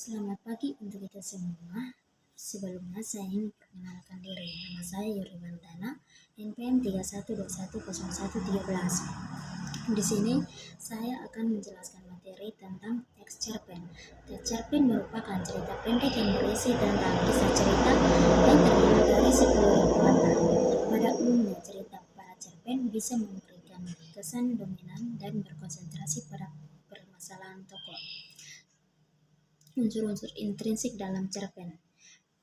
Selamat pagi untuk kita semua. Sebelumnya saya ingin perkenalkan diri. Nama saya Yuri Wantana, NPM 31210113. Di sini saya akan menjelaskan materi tentang teks cerpen. Teks cerpen merupakan cerita pendek yang berisi tentang kisah cerita yang terdiri dari 10 kata. Pada umumnya cerita para cerpen bisa memberikan kesan dominan dan berkonsentrasi pada permasalahan tokoh. Unsur-unsur intrinsik dalam cerpen.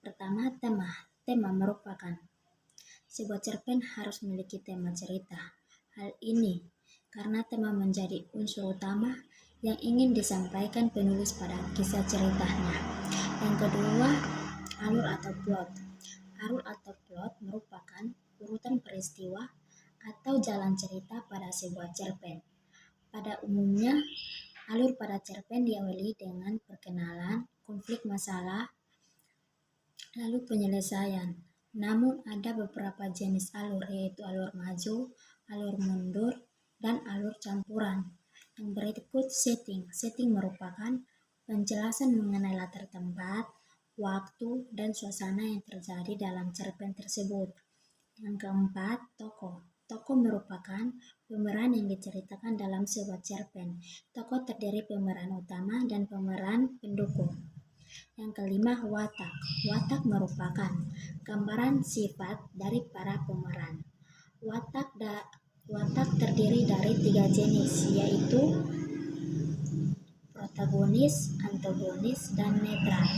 Pertama, tema. Tema merupakan sebuah cerpen harus memiliki tema cerita. Hal ini karena tema menjadi unsur utama yang ingin disampaikan penulis pada kisah ceritanya. Yang kedua, alur atau plot. Alur atau plot merupakan urutan peristiwa atau jalan cerita pada sebuah cerpen. Pada umumnya, alur pada cerpen diawali dengan perkenalan, konflik masalah, lalu penyelesaian. Namun ada beberapa jenis alur, yaitu alur maju, alur mundur, dan alur campuran. Yang berikut setting. Setting merupakan penjelasan mengenai latar tempat, waktu, dan suasana yang terjadi dalam cerpen tersebut. Yang keempat, tokoh. Tokoh merupakan pemeran yang diceritakan dalam sebuah cerpen. Tokoh terdiri pemeran utama dan pemeran pendukung. Yang kelima, watak. Watak merupakan gambaran sifat dari para pemeran. Watak terdiri dari 3 jenis, yaitu protagonis, antagonis, dan netral.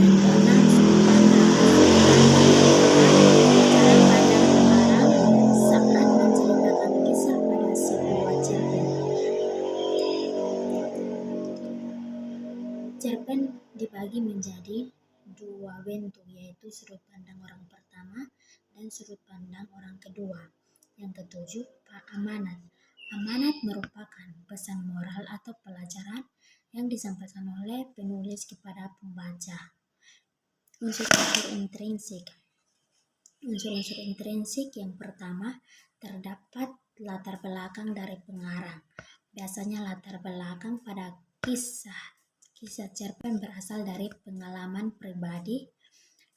Yang keenam, cerpen dibagi menjadi 2 bentuk, yaitu sudut pandang orang pertama dan sudut pandang orang kedua. Yang ketujuh, amanat. Amanat merupakan pesan moral atau pelajaran yang disampaikan oleh penulis kepada pembaca. Unsur-unsur intrinsik. Unsur-unsur intrinsik yang pertama, terdapat latar belakang dari pengarang. Biasanya latar belakang pada kisah cerpen berasal dari pengalaman pribadi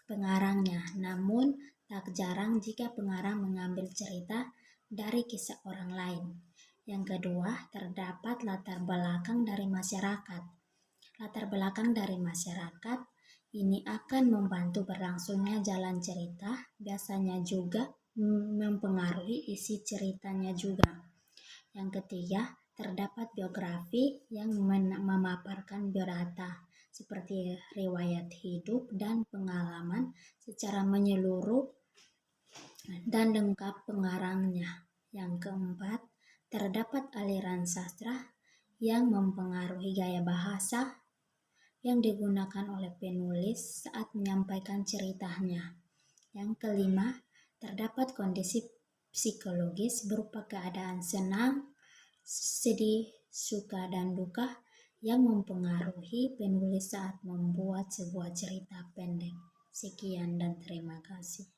pengarangnya, namun tak jarang jika pengarang mengambil cerita dari kisah orang lain. Yang kedua, terdapat latar belakang dari masyarakat. Latar belakang dari masyarakat ini akan membantu berlangsungnya jalan cerita, biasanya juga mempengaruhi isi ceritanya juga. Yang ketiga, terdapat biografi yang memaparkan biodata seperti riwayat hidup dan pengalaman secara menyeluruh dan lengkap pengarangnya. Yang keempat, terdapat aliran sastra yang mempengaruhi gaya bahasa yang digunakan oleh penulis saat menyampaikan ceritanya. Yang kelima, terdapat kondisi psikologis berupa keadaan senang, sedih, suka, dan duka yang mempengaruhi penulis saat membuat sebuah cerita pendek. Sekian dan terima kasih.